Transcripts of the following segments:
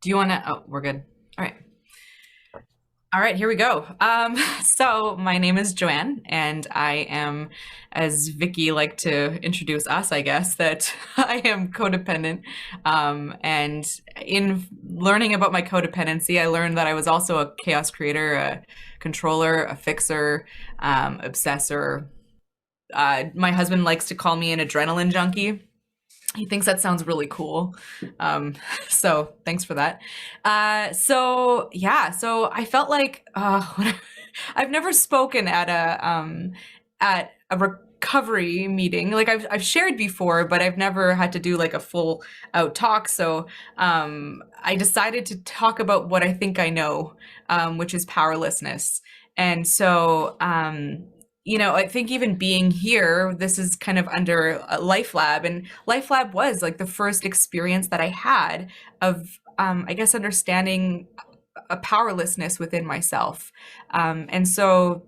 Do you want to? Oh, we're good. All right. All right, here we go. So my name is Joanne, and I am, as Vicky liked to introduce us, I guess, that I am codependent. And in learning about my codependency, I learned that I was also a chaos creator, a controller, a fixer, obsessor. My husband likes to call me an adrenaline junkie. He thinks that sounds really cool. Um, so thanks for that. So yeah, so I felt like I've never spoken at a recovery meeting. Like I've shared before, but I've never had to do like a full out talk. So I decided to talk about what I think I know, which is powerlessness. And so I think even being here, this is kind of under LifeLab, and LifeLab was like the first experience that I had of, I guess, understanding a powerlessness within myself. And so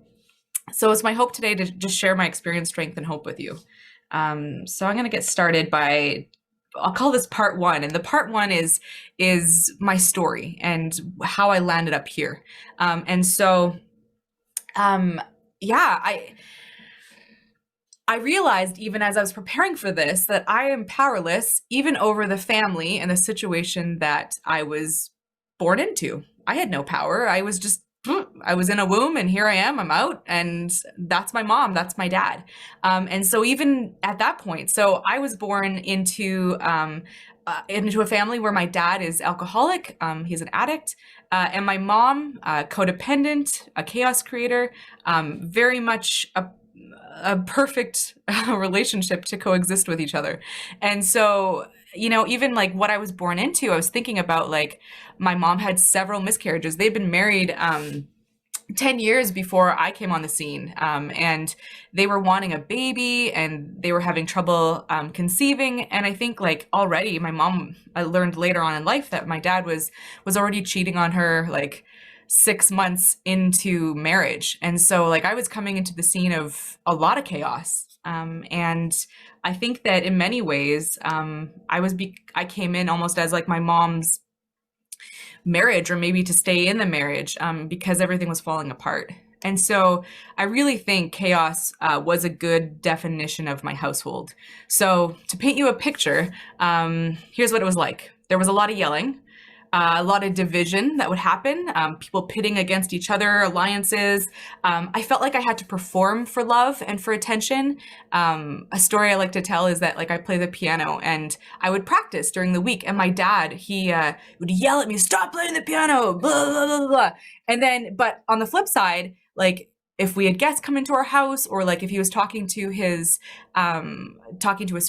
it's my hope today to just share my experience, strength, and hope with you. So I'm going to get started by, I'll call this part one, and the part one is my story and how I landed up here. And so. Yeah, I realized even as I was preparing for this that I am powerless even over the family and the situation that I was born into. I had no power. I was in a womb and here I am, I'm out, and that's my mom, that's my dad. And so even at that point, so I was born into a family where my dad is alcoholic, he's an addict, and my mom, codependent, a chaos creator, very much a perfect relationship to coexist with each other. And so, even like what I was born into, I was thinking about like my mom had several miscarriages. They'd been married 10 years before I came on the scene. And they were wanting a baby and they were having trouble conceiving. And I think like already my mom, I learned later on in life that my dad was already cheating on her like 6 months into marriage. And so like I was coming into the scene of a lot of chaos. And I think that in many ways, I came in almost as like my mom's marriage, or maybe to stay in the marriage, because everything was falling apart. And so I really think chaos was a good definition of my household. So to paint you a picture, here's what it was like. There was a lot of yelling, a lot of division that would happen, people pitting against each other, alliances. I felt like I had to perform for love and for attention. A story I like to tell is that like I play the piano and I would practice during the week, and my dad, he would yell at me, "Stop playing the piano, blah, blah, blah, blah." And then, but on the flip side, like if we had guests come into our house, or like if he was talking to his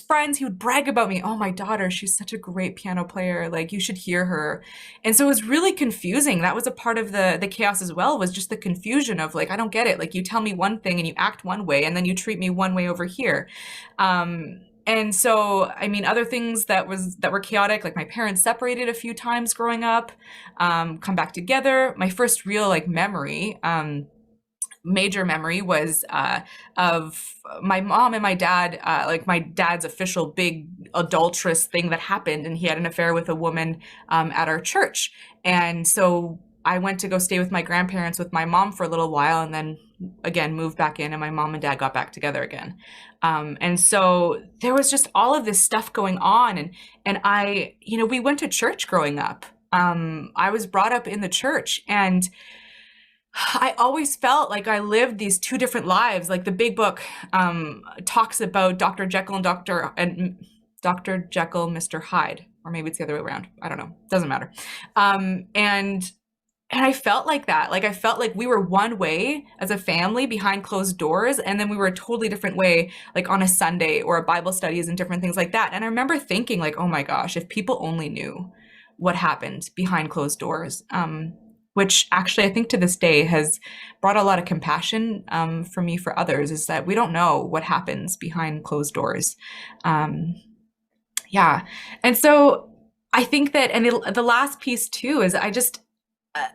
friends, he would brag about me. "Oh, my daughter, she's such a great piano player. Like you should hear her." And so it was really confusing. That was a part of the chaos as well, was just the confusion of like, I don't get it. Like you tell me one thing and you act one way, and then you treat me one way over here. And so, I mean, other things that were chaotic, like my parents separated a few times growing up, come back together. My first real like major memory was of my mom and my dad, like my dad's official big adulterous thing that happened, and he had an affair with a woman at our church. And so I went to go stay with my grandparents with my mom for a little while, and then again moved back in, and my mom and dad got back together again. And so there was just all of this stuff going on, and we went to church growing up. I was brought up in the church, and I always felt like I lived these two different lives. Like the big book talks about Dr. Jekyll and Dr. Jekyll, Mr. Hyde, or maybe it's the other way around. I don't know. Doesn't matter. And I felt like that. Like I felt like we were one way as a family behind closed doors, and then we were a totally different way, like on a Sunday or a Bible studies and different things like that. And I remember thinking like, oh my gosh, if people only knew what happened behind closed doors. Which actually I think to this day has brought a lot of compassion for me for others, is that we don't know what happens behind closed doors. Yeah. And so I think that, and the last piece too, is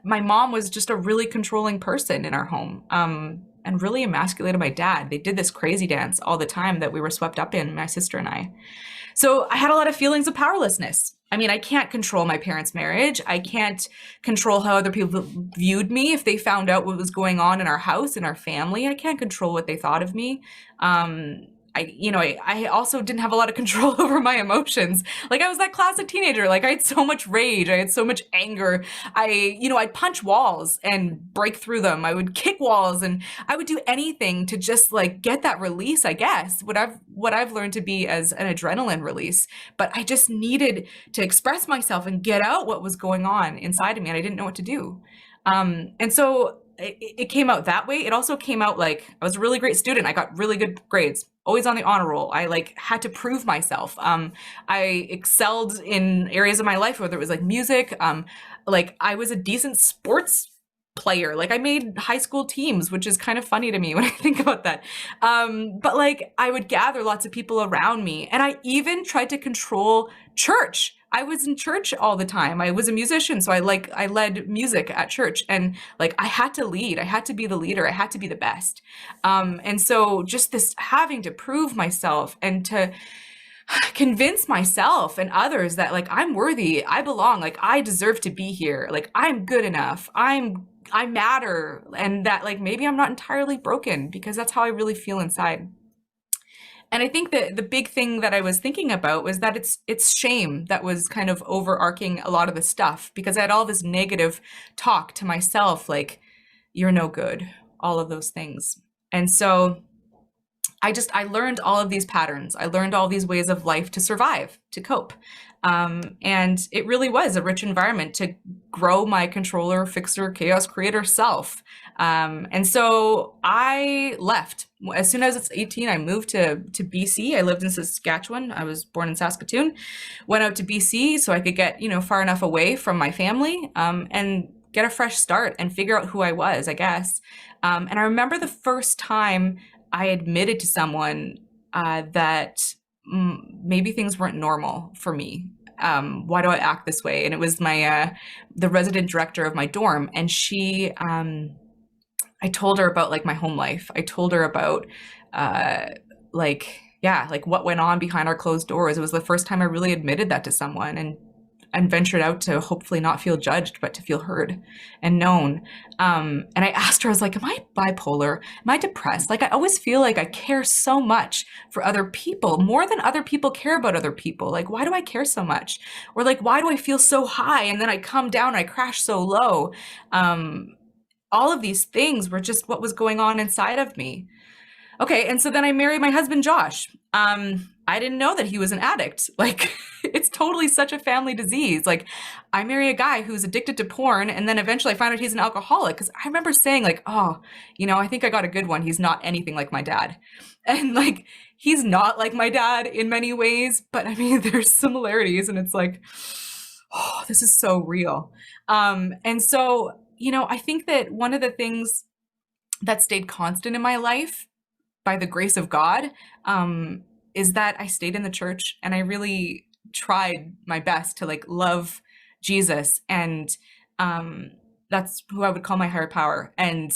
my mom was just a really controlling person in our home, and really emasculated my dad. They did this crazy dance all the time that we were swept up in, my sister and I. So I had a lot of feelings of powerlessness. I mean, I can't control my parents' marriage. I can't control how other people viewed me if they found out what was going on in our house, in our family. I can't control what they thought of me. I also didn't have a lot of control over my emotions. Like I was that classic teenager. Like I had so much rage. I had so much anger. I'd punch walls and break through them. I would kick walls and I would do anything to just like get that release, I guess. What I've learned to be as an adrenaline release. But I just needed to express myself and get out what was going on inside of me, and I didn't know what to do. And so it came out that way. It also came out like I was a really great student. I got really good grades, always on the honor roll. I like had to prove myself. I excelled in areas of my life, whether it was like music. Like I was a decent sports player. Like I made high school teams, which is kind of funny to me when I think about that. But like I would gather lots of people around me, and I even tried to control church. I was in church all the time. I was a musician, so I led music at church, and like I had to lead. I had to be the leader. I had to be the best. And so just this having to prove myself and to convince myself and others that like I'm worthy, I belong, like I deserve to be here, like I'm good enough, I matter, and that like maybe I'm not entirely broken, because that's how I really feel inside. And I think that the big thing that I was thinking about was that it's shame that was kind of overarching a lot of the stuff, because I had all this negative talk to myself, like, you're no good, all of those things. And so I learned all of these patterns. I learned all these ways of life to survive, to cope. And it really was a rich environment to grow my controller, fixer, chaos creator self. And so I left. As soon as I was 18, I moved to BC. I lived in Saskatchewan. I was born in Saskatoon. Went out to BC so I could get, far enough away from my family, and get a fresh start and figure out who I was, I guess. And I remember the first time I admitted to someone that maybe things weren't normal for me. Why do I act this way? And it was the resident director of my dorm, and I told her about like my home life. I told her about like what went on behind our closed doors. It was the first time I really admitted that to someone, and ventured out to hopefully not feel judged, but to feel heard and known. And I asked her, I was like, am I bipolar? Am I depressed? Like, I always feel like I care so much for other people, more than other people care about other people. Like, why do I care so much? Or like, why do I feel so high and then I come down and I crash so low? All of these things were just what was going on inside of me. Okay, and so then I married my husband, Josh. I didn't know that he was an addict. Like, it's totally such a family disease. Like, I marry a guy who's addicted to porn, and then eventually I find out he's an alcoholic. Because I remember saying, like, oh, I think I got a good one. He's not anything like my dad. And, like, he's not like my dad in many ways. But, I mean, there's similarities, and it's like, oh, this is so real. And so, I think that one of the things that stayed constant in my life, by the grace of God, is that I stayed in the church, and I really tried my best to like love Jesus, and that's who I would call my higher power. And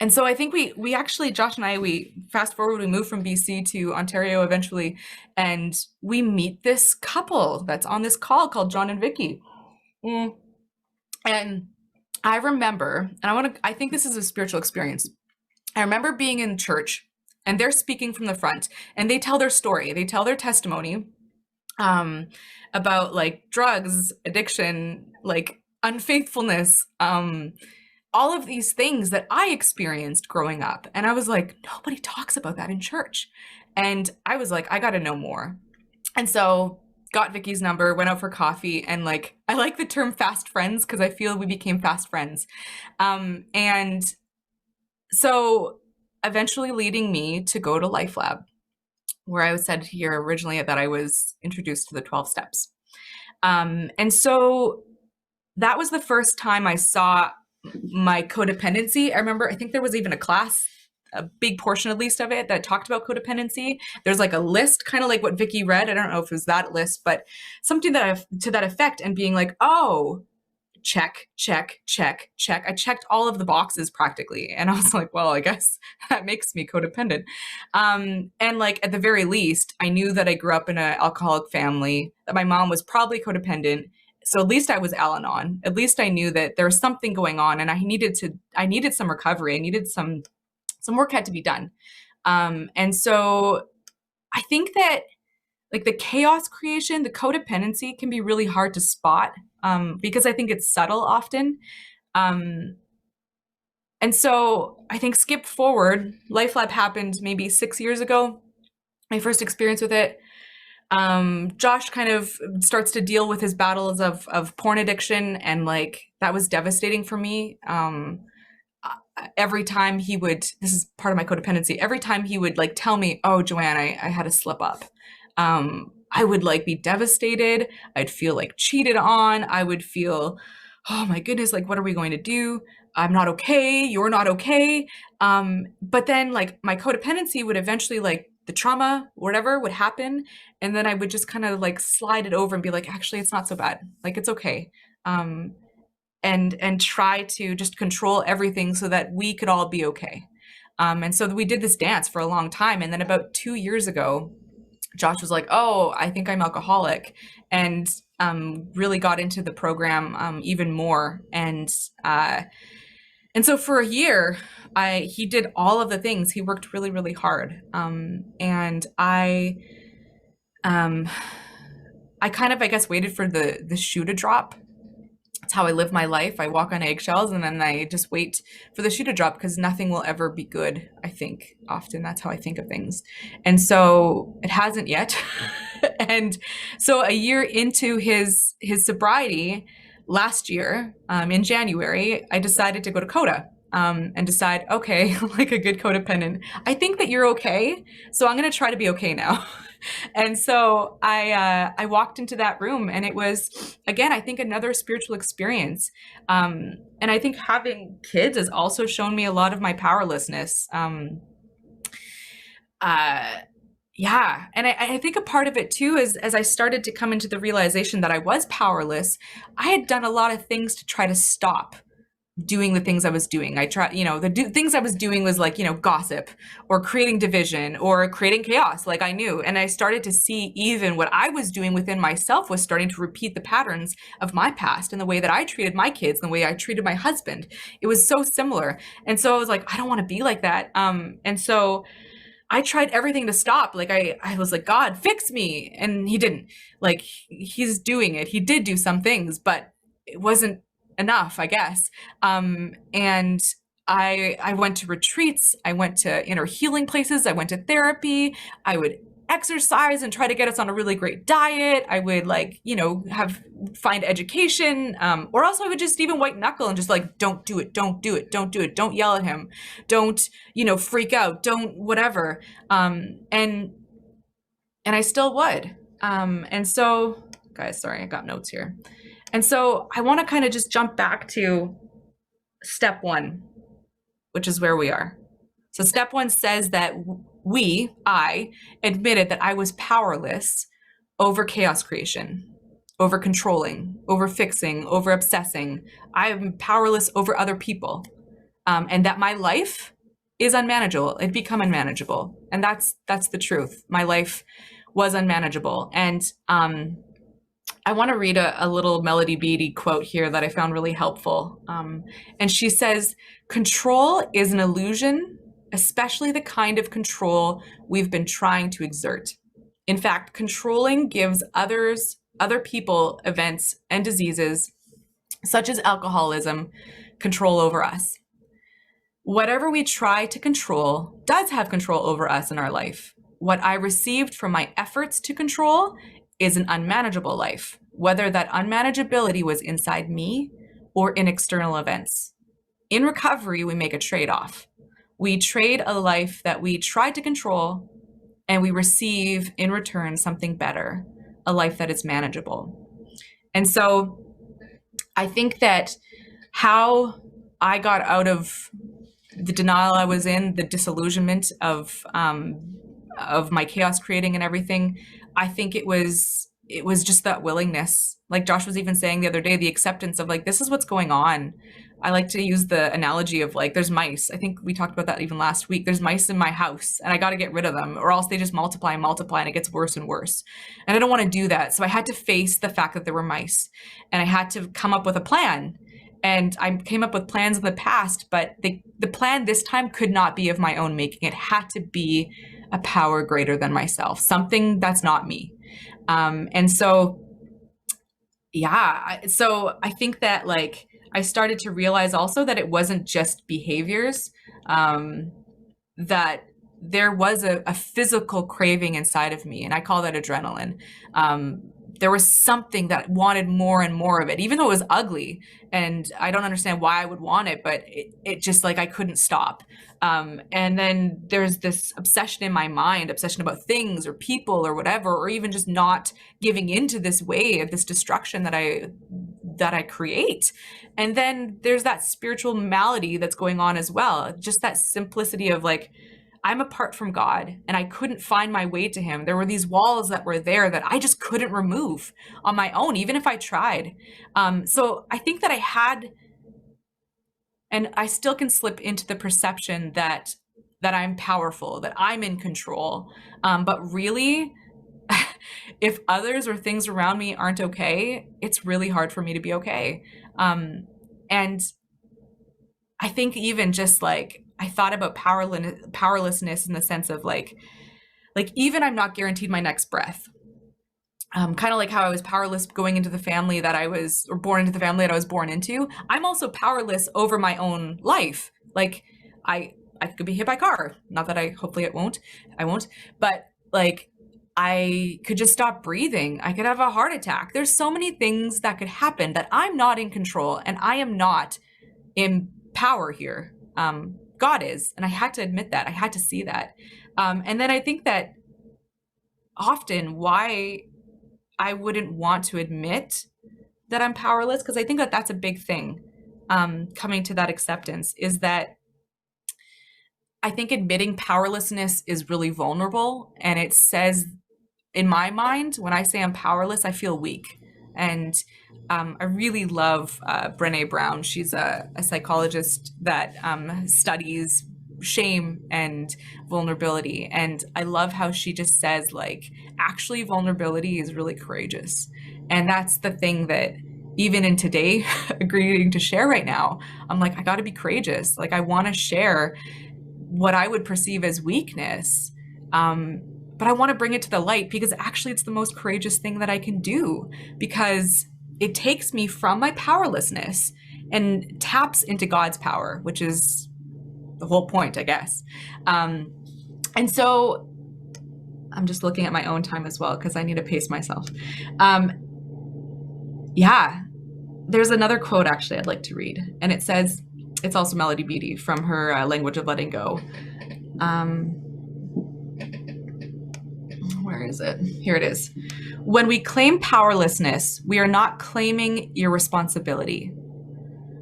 so I think we actually, Josh and I, we fast forward, we moved from BC to Ontario eventually, and we meet this couple that's on this call called John and Vicky. And I remember, and I think this is a spiritual experience. I remember being in church, and they're speaking from the front, and they tell their story. They tell their testimony about like drugs, addiction, like unfaithfulness, all of these things that I experienced growing up. And I was like, nobody talks about that in church. And I was like, I got to know more. And so got Vicky's number, went out for coffee, and like, I like the term fast friends because I feel we became fast friends. And so eventually leading me to go to LifeLab, where I was said here originally that I was introduced to the 12 steps. And so that was the first time I saw my codependency. I think there was even a class, a big portion at least of it, that talked about codependency. There's like a list, kind of like what Vicky read. I don't know if it was that list, but something to that effect, and being like, oh, check, check, check, check. I checked all of the boxes practically. And I was like, well, I guess that makes me codependent. And like at the very least, I knew that I grew up in an alcoholic family, that my mom was probably codependent. So at least I was Al-Anon. At least I knew that there was something going on and I needed some recovery. I needed some work had to be done. And so I think that like the chaos creation, the codependency can be really hard to spot because I think it's subtle often. And so I think skip forward, LifeLab happened maybe 6 years ago, my first experience with it. Josh kind of starts to deal with his battles of porn addiction, and like that was devastating for me. Every time he would, this is part of my codependency, every time he would like tell me, oh, Joanne, I had a slip up. I would like be devastated. I'd feel like cheated on. I would feel, oh my goodness, like, what are we going to do? I'm not okay. You're not okay. But then like my codependency would eventually like the trauma, whatever would happen. And then I would just kind of like slide it over and be like, actually, it's not so bad. Like, it's okay. And try to just control everything so that we could all be okay. And so we did this dance for a long time. And then about 2 years ago, Josh was like, oh, I think I'm alcoholic, and really got into the program even more. And so for a year, he did all of the things. He worked really, really hard. And I kind of, I guess, waited for the shoe to drop. That's how I live my life. I walk on eggshells and then I just wait for the shoe to drop because nothing will ever be good, I think. Often that's how I think of things. And so it hasn't yet. And so a year into his sobriety last year, in January, I decided to go to Coda. And decide, okay, like a good codependent, I think that you're okay. So I'm going to try to be okay now. And so I walked into that room, and it was, again, I think another spiritual experience. And I think having kids has also shown me a lot of my powerlessness. Yeah. And I think a part of it too is as I started to come into the realization that I was powerless, I had done a lot of things to try to stop doing the things I was doing. I tried, things I was doing was like, gossip or creating division or creating chaos, like I knew. And I started to see even what I was doing within myself was starting to repeat the patterns of my past and the way that I treated my kids, and the way I treated my husband. It was so similar. And so I was like, I don't want to be like that. And so I tried everything to stop. Like I was like, God, fix me. And he didn't. Like, he's doing it. He did do some things, but it wasn't enough, I guess. And I went to retreats. I went to inner healing places. I went to therapy. I would exercise and try to get us on a really great diet. I would find education, or else I would just even white knuckle and just like, don't do it, don't do it, don't do it, don't yell at him, don't, freak out, don't whatever. And I still would. And so, guys, sorry, I got notes here. And so I want to kind of just jump back to step one, which is where we are. So step one says that I admitted that I was powerless over chaos creation, over controlling, over fixing, over obsessing. I am powerless over other people, and that my life is unmanageable. It become unmanageable. And that's the truth. My life was unmanageable. And I want to read a little Melody Beattie quote here that I found really helpful. And she says, control is an illusion, especially the kind of control we've been trying to exert. In fact, controlling gives other people, events, and diseases, such as alcoholism, control over us. Whatever we try to control does have control over us in our life. What I received from my efforts to control is an unmanageable life, whether that unmanageability was inside me or in external events. In recovery, we make a trade-off. We trade a life that we tried to control, and we receive in return something better, a life that is manageable. And so I think that how I got out of the denial I was in, the disillusionment of my chaos creating and everything, I think it was it was just that willingness. Like Josh was even saying the other day, the acceptance of like, this is what's going on. I like to use the analogy of like, there's mice. I think we talked about that even last week. There's mice in my house and I got to get rid of them, or else they just multiply and multiply and it gets worse and worse. And I don't want to do that. So I had to face the fact that there were mice, and I had to come up with a plan. And I came up with plans in the past, but the plan this time could not be of my own making. It had to be a power greater than myself, something that's not me. And so, yeah, so I think that like I started to realize also that it wasn't just behaviors, that there was a physical craving inside of me, and I call that adrenaline. There was something that wanted more and more of it, even though it was ugly. And I don't understand why I would want it, but it just like I couldn't stop. And then there's this obsession in my mind, obsession about things or people or whatever, or even just not giving into this way of this destruction that I create. And then there's that spiritual malady that's going on as well. Just that simplicity of like, I'm apart from God and I couldn't find my way to him. There were these walls that were there that I just couldn't remove on my own, even if I tried. So I think that I had, and I still can slip into the perception that I'm powerful, that I'm in control. But really, if others or things around me aren't okay, it's really hard for me to be okay. And I think even just like, I thought about powerlessness in the sense of like even I'm not guaranteed my next breath. Kind of like how I was powerless going into the family that I was, or born into the family that I was born into. I'm also powerless over my own life. Like I could be hit by a car. Not that hopefully I won't, but like I could just stop breathing. I could have a heart attack. There's so many things that could happen that I'm not in control, and I am not in power here. God is, and I had to admit that. I had to see that. And then I think that often why I wouldn't want to admit that I'm powerless, because I think that that's a big thing, coming to that acceptance, is that I think admitting powerlessness is really vulnerable. And it says, in my mind, when I say I'm powerless, I feel weak. And I really love Brené Brown. She's a psychologist that studies shame and vulnerability. And I love how she just says, like, actually, vulnerability is really courageous. And that's the thing that even in today, agreeing to share right now, I'm like, I got to be courageous. Like, I want to share what I would perceive as weakness. But I want to bring it to the light, because actually it's the most courageous thing that I can do, because it takes me from my powerlessness and taps into God's power, which is the whole point, I guess. And so I'm just looking at my own time as well, because I need to pace myself. Yeah, there's another quote actually I'd like to read. And it says, it's also Melody Beattie from her Language of Letting Go. Where is it? Here it is. When we claim powerlessness, we are not claiming irresponsibility.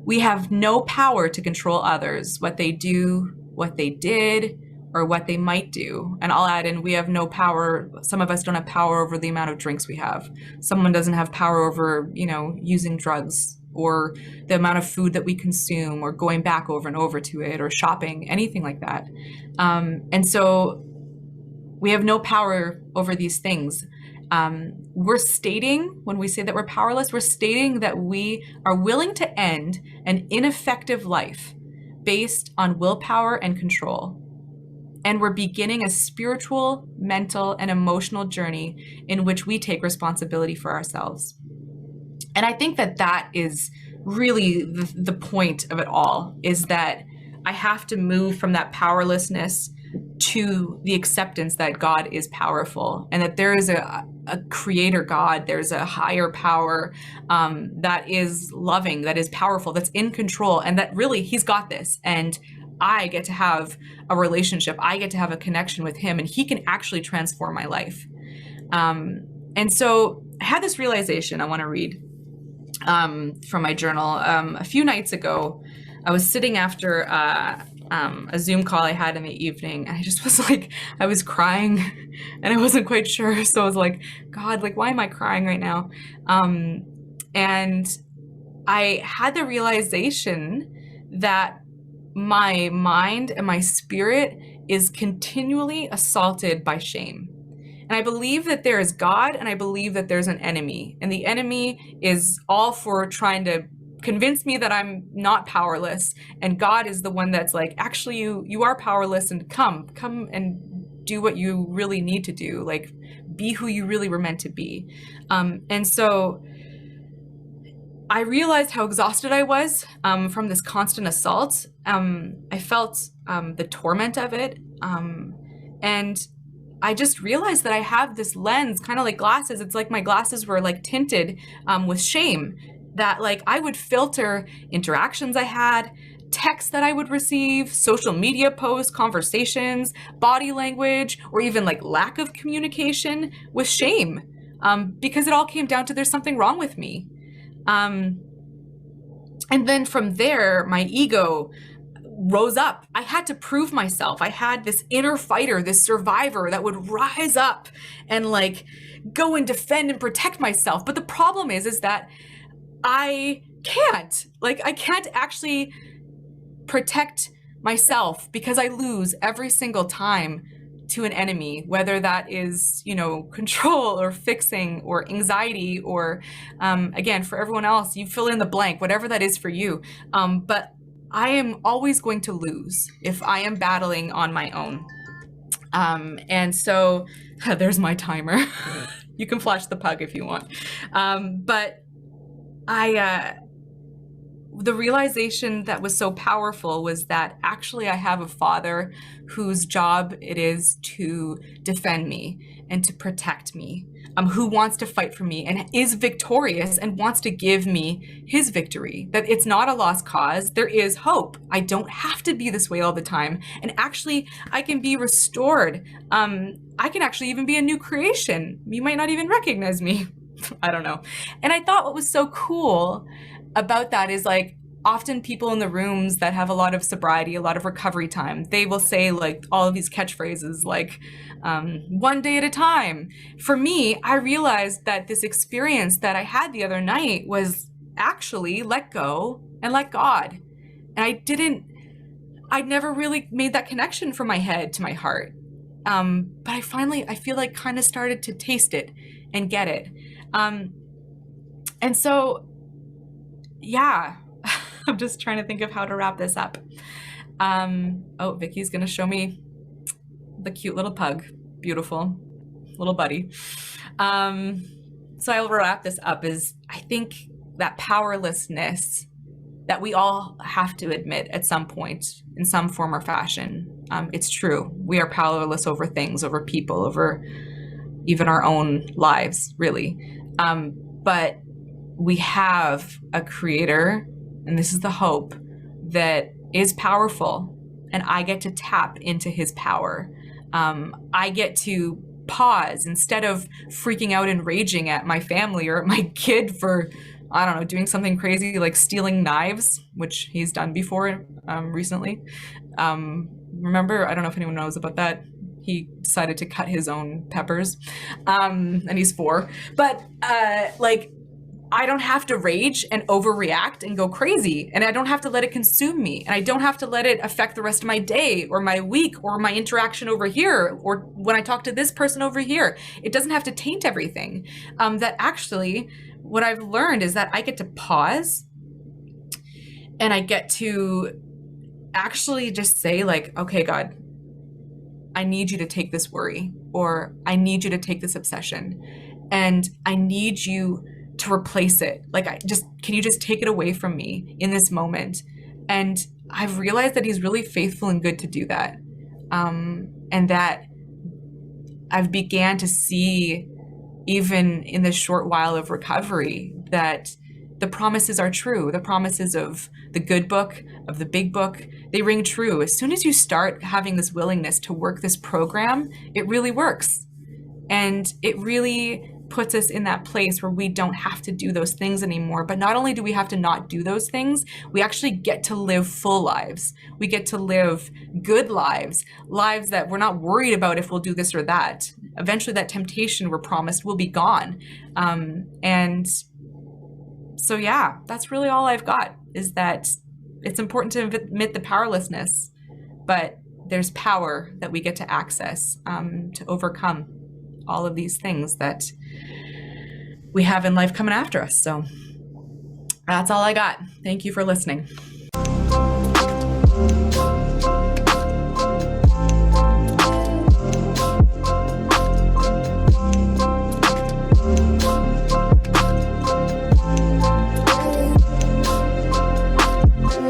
We have no power to control others, what they do, what they did, or what they might do. And I'll add in, we have no power. Some of us don't have power over the amount of drinks we have. Someone doesn't have power over, using drugs, or the amount of food that we consume, or going back over and over to it, or shopping, anything like that. And so we have no power over these things. We're stating, when we say that we're powerless, we're stating that we are willing to end an ineffective life based on willpower and control. And we're beginning a spiritual, mental, and emotional journey in which we take responsibility for ourselves. And I think that that is really the point of it all, is that I have to move from that powerlessness to the acceptance that God is powerful, and that there is a creator God, there's a higher power that is loving, that is powerful, that's in control, and that really he's got this. And I get to have a relationship, I get to have a connection with him, and he can actually transform my life. And so I had this realization I want to read from my journal. A few nights ago, I was sitting after a Zoom call I had in the evening, and I just was like, I was crying and I wasn't quite sure. So I was like, God, like, why am I crying right now? And I had the realization that my mind and my spirit is continually assaulted by shame. And I believe that there is God, and I believe that there's an enemy. And the enemy is all for trying to convince me that I'm not powerless. And God is the one that's like, actually, you are powerless, and come and do what you really need to do. Like, be who you really were meant to be. And so I realized how exhausted I was from this constant assault. I felt the torment of it. And I just realized that I have this lens, kind of like glasses. It's like my glasses were like tinted with shame, that like I would filter interactions I had, texts that I would receive, social media posts, conversations, body language, or even like lack of communication with shame, because it all came down to there's something wrong with me. And then from there, my ego rose up. I had to prove myself. I had this inner fighter, this survivor that would rise up and like go and defend and protect myself. But the problem is that I can't. Like, I can't actually protect myself because I lose every single time to an enemy, whether that is, control or fixing or anxiety or, again, for everyone else, you fill in the blank, whatever that is for you. But I am always going to lose if I am battling on my own. And so there's my timer. You can flash the pug if you want. But the realization that was so powerful was that actually I have a father whose job it is to defend me and to protect me, who wants to fight for me and is victorious and wants to give me his victory, that it's not a lost cause. There is hope. I don't have to be this way all the time. And actually, I can be restored. I can actually even be a new creation. You might not even recognize me. I don't know. And I thought what was so cool about that is like often people in the rooms that have a lot of sobriety, a lot of recovery time, they will say like all of these catchphrases like one day at a time. For me, I realized that this experience that I had the other night was actually let go and let God. And I'd never really made that connection from my head to my heart. But I feel like kind of started to taste it and get it. And so, yeah, I'm just trying to think of how to wrap this up. Vicky's gonna show me the cute little pug. Beautiful little buddy. So I'll wrap this up is I think that powerlessness that we all have to admit at some point in some form or fashion. It's true. We are powerless over things, over people, over even our own lives, really. But we have a creator, and this is the hope, that is powerful, and I get to tap into his power. I get to pause instead of freaking out and raging at my family or at my kid for, I don't know, doing something crazy like stealing knives, which he's done before recently. Remember, I don't know if anyone knows about that. He decided to cut his own peppers, and he's 4. But I don't have to rage and overreact and go crazy, and I don't have to let it consume me, and I don't have to let it affect the rest of my day or my week or my interaction over here or when I talk to this person over here. It doesn't have to taint everything. That actually, what I've learned is that I get to pause and I get to actually just say like, okay, God, I need you to take this worry, or I need you to take this obsession, and I need you to replace it. Like, can you just take it away from me in this moment? And I've realized that he's really faithful and good to do that. And that I've began to see, even in this short while of recovery, that the promises are true. The promises of the good book, of the big book, they ring true. As soon as you start having this willingness to work this program, it really works. And it really puts us in that place where we don't have to do those things anymore. But not only do we have to not do those things, we actually get to live full lives. We get to live good lives, lives that we're not worried about if we'll do this or that. Eventually that temptation we're promised will be gone. And so yeah, that's really all I've got, is that it's important to admit the powerlessness, but there's power that we get to access to overcome all of these things that we have in life coming after us. So that's all I got. Thank you for listening.